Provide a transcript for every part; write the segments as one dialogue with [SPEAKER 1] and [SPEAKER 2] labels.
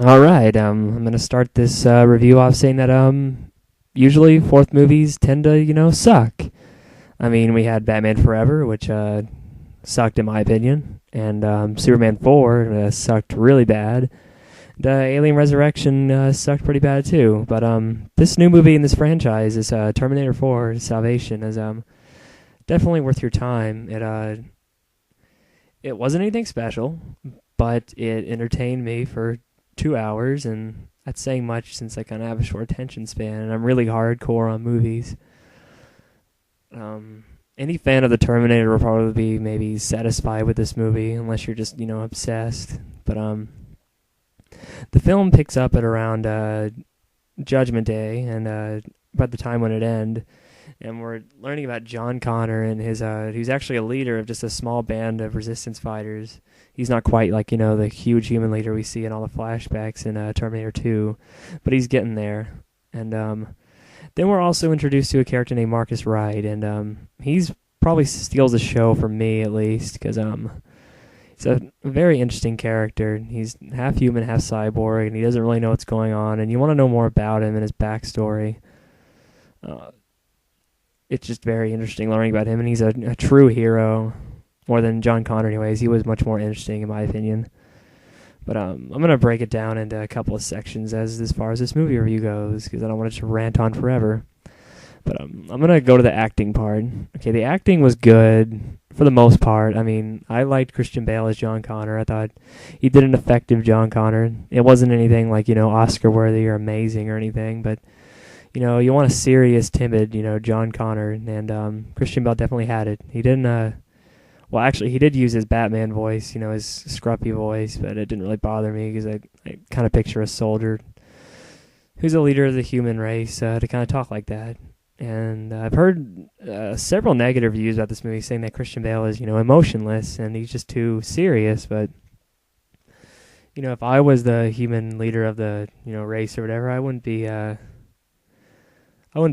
[SPEAKER 1] All right, I'm gonna start this review off saying that usually fourth movies tend to suck. I mean, we had Batman Forever, which sucked in my opinion, and Superman 4 sucked really bad. And, Alien Resurrection sucked pretty bad too. But this new movie in this franchise, is Terminator 4: Salvation, is definitely worth your time. It wasn't anything special, but it entertained me for 2 hours, and that's saying much since I kind of have a short attention span, and I'm really hardcore on movies. Any fan of the Terminator will probably be maybe satisfied with this movie, unless you're just obsessed. But the film picks up at around Judgment Day, and about the time when it ends. And we're learning about John Connor and he's actually a leader of just a small band of resistance fighters. He's not quite like, the huge human leader we see in all the flashbacks in Terminator 2, but he's getting there. And then we're also introduced to a character named Marcus Wright, and he's probably steals the show from me at least, because he's a very interesting character. He's half human, half cyborg, and he doesn't really know what's going on, and you want to know more about him and his backstory. It's just very interesting learning about him, and he's a true hero, more than John Connor anyways. He was much more interesting in my opinion. But I'm going to break it down into a couple of sections as far as this movie review goes, because I don't want it to rant on forever. But I'm going to go to the acting part. Okay, the acting was good for the most part. I mean, I liked Christian Bale as John Connor. I thought he did an effective John Connor. It wasn't anything like, Oscar-worthy or amazing or anything, but you want a serious, timid, John Connor, and Christian Bale definitely had it. He didn't, well, actually, he did use his Batman voice, his scruffy voice, but it didn't really bother me because I kind of picture a soldier who's a leader of the human race to kind of talk like that. And I've heard several negative reviews about this movie saying that Christian Bale is, emotionless and he's just too serious, but if I was the human leader of the, race or whatever, I wouldn't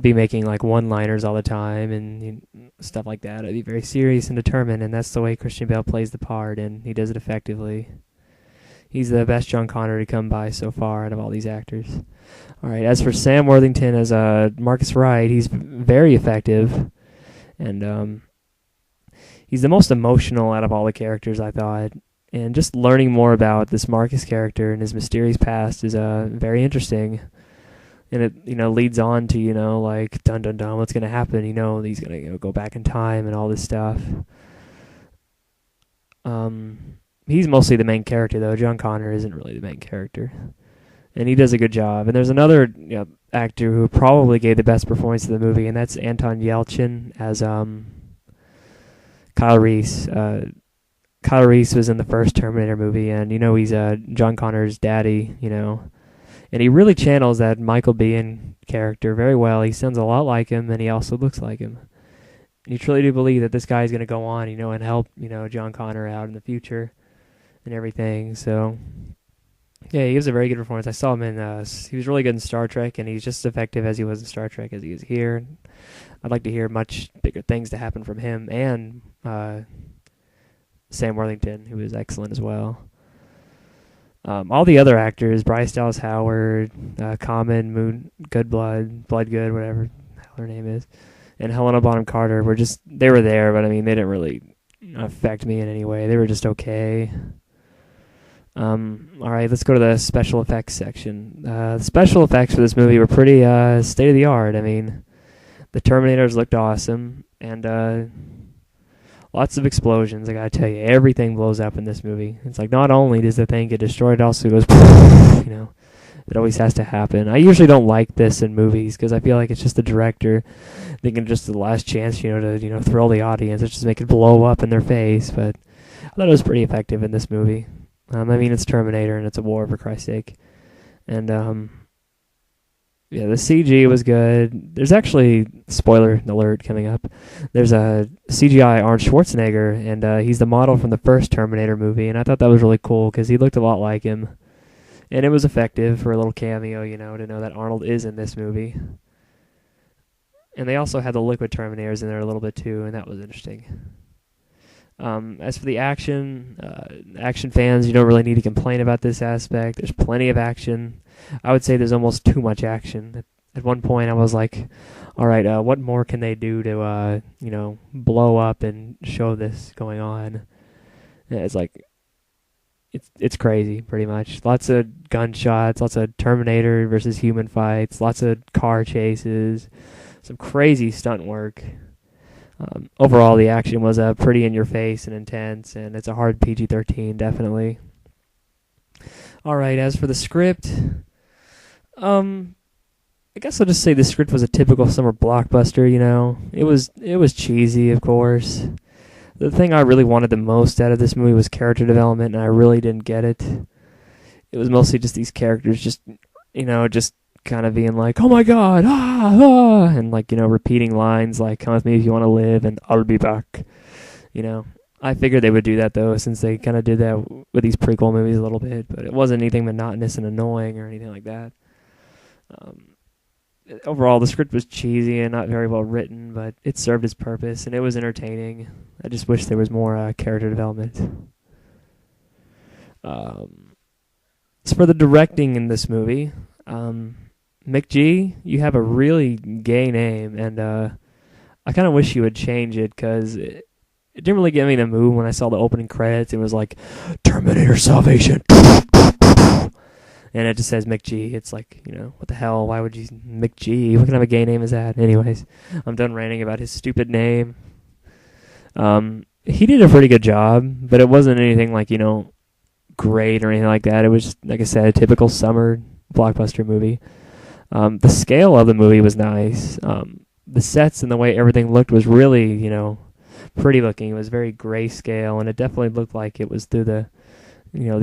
[SPEAKER 1] be making like one-liners all the time and stuff like that. I'd be very serious and determined, and that's the way Christian Bale plays the part, and he does it effectively. He's the best John Connor to come by so far out of all these actors. All right, as for Sam Worthington as Marcus Wright, he's very effective, and he's the most emotional out of all the characters, I thought. And just learning more about this Marcus character and his mysterious past is very interesting. And it, leads on to, like, dun dun dun, what's going to happen? He's going to go back in time and all this stuff. He's mostly the main character, though. John Connor isn't really the main character. And he does a good job. And there's another actor who probably gave the best performance of the movie, and that's Anton Yelchin as Kyle Reese. Kyle Reese was in the first Terminator movie, and, he's John Connor's daddy, And he really channels that Michael Biehn character very well. He sounds a lot like him, and he also looks like him. And you truly do believe that this guy is going to go on, and help, John Connor out in the future and everything. So, yeah, he gives a very good performance. I saw him in, he was really good in Star Trek, and he's just as effective as he was in Star Trek as he is here. I'd like to hear much bigger things to happen from him and Sam Worthington, who is excellent as well. All the other actors, Bryce Dallas Howard, Common, Moon, Bloodgood, whatever the hell her name is, and Helena Bonham Carter they were there, but I mean, they didn't really affect me in any way. They were just okay. All right, let's go to the special effects section. The special effects for this movie were pretty state-of-the-art. I mean, the Terminators looked awesome, and lots of explosions. I gotta tell you, everything blows up in this movie. It's like not only does the thing get destroyed, it also goes, It always has to happen. I usually don't like this in movies because I feel like it's just the director thinking just the last chance, to thrill the audience. It's just make it blow up in their face. But I thought it was pretty effective in this movie. I mean, it's Terminator and it's a war, for Christ's sake. And yeah, the CG was good. There's actually, spoiler alert coming up, there's a CGI Arnold Schwarzenegger, and he's the model from the first Terminator movie, and I thought that was really cool because he looked a lot like him. And it was effective for a little cameo, to know that Arnold is in this movie. And they also had the liquid Terminators in there a little bit too, and that was interesting. As for the action fans, you don't really need to complain about this aspect. There's plenty of action. I would say there's almost too much action. At one point, I was like, all right, what more can they do to, blow up and show this going on? And it's like, it's crazy, pretty much. Lots of gunshots, lots of Terminator versus human fights, lots of car chases, some crazy stunt work. Overall, the action was pretty in your face and intense, and it's a hard PG-13, definitely. All right, as for the script, I guess I'll just say the script was a typical summer blockbuster. It was cheesy, of course. The thing I really wanted the most out of this movie was character development, and I really didn't get it. It was mostly just these characters just kind of being like, oh my god, and repeating lines like, come with me if you want to live, and I'll be back. I figured they would do that, though, since they kind of did that with these prequel movies a little bit, but it wasn't anything monotonous and annoying or anything like that. Overall, the script was cheesy and not very well written, but it served its purpose, and it was entertaining. I just wish there was more character development. As for the directing in this movie, McG, you have a really gay name, and I kind of wish you would change it, because it didn't really get me in the mood when I saw the opening credits. It was like, Terminator Salvation. And it just says McG. It's like, what the hell? Why would you McG? What kind of a gay name is that? Anyways, I'm done ranting about his stupid name. He did a pretty good job, but it wasn't anything like, great or anything like that. It was just, like I said, a typical summer blockbuster movie. The scale of the movie was nice. The sets and the way everything looked was really, pretty looking. It was very grayscale, and it definitely looked like it was through the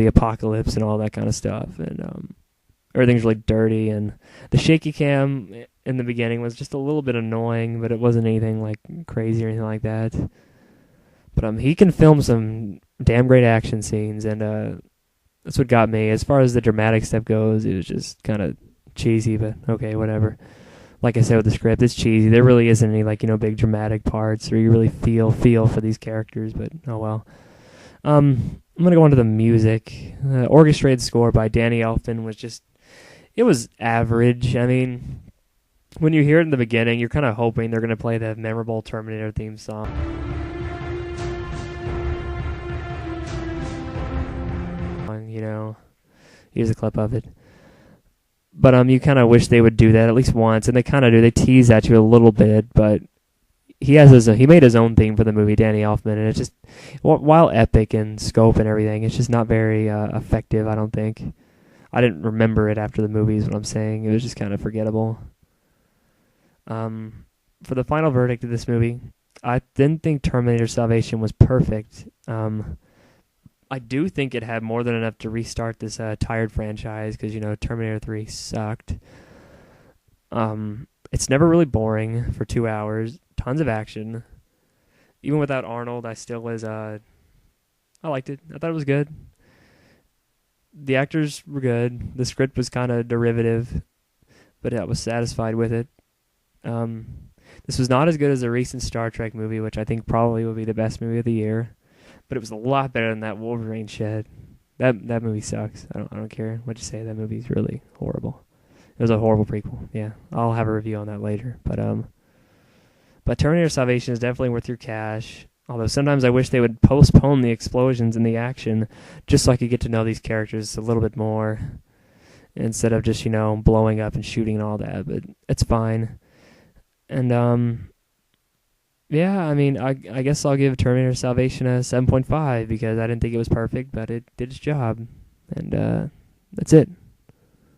[SPEAKER 1] apocalypse and all that kind of stuff. And everything's really dirty, and the shaky cam in the beginning was just a little bit annoying, but it wasn't anything like crazy or anything like that. But he can film some damn great action scenes, and that's what got me. As far as the dramatic stuff goes, it was just kind of cheesy, but okay, whatever. Like I said with the script, it's cheesy. There really isn't any big dramatic parts where you really feel for these characters, but oh well. I'm going to go on to the music. Orchestrated score by Danny Elfman it was average. I mean, when you hear it in the beginning, you're kind of hoping they're going to play the memorable Terminator theme song. Here's a clip of it. But you kind of wish they would do that at least once, and they kind of do. They tease at you a little bit, but he made his own theme for the movie, Danny Elfman, and it's just, while epic in scope and everything, it's just not very effective, I don't think. I didn't remember it after the movie is what I'm saying. It was just kind of forgettable. For the final verdict of this movie, I didn't think Terminator Salvation was perfect. I do think it had more than enough to restart this tired franchise, because, Terminator 3 sucked. It's never really boring for 2 hours. Tons of action. Even without Arnold, I still was, I liked it. I thought it was good. The actors were good. The script was kind of derivative, but I was satisfied with it. This was not as good as a recent Star Trek movie, which I think probably will be the best movie of the year. But it was a lot better than that Wolverine shit. That movie sucks. I don't care what you say. That movie's really horrible. It was a horrible prequel. Yeah, I'll have a review on that later. But Terminator Salvation is definitely worth your cash. Although sometimes I wish they would postpone the explosions and the action, just so I could get to know these characters a little bit more, instead of just blowing up and shooting and all that. But it's fine. And yeah, I mean, I guess I'll give Terminator Salvation a 7.5, because I didn't think it was perfect, but it did its job. And that's it.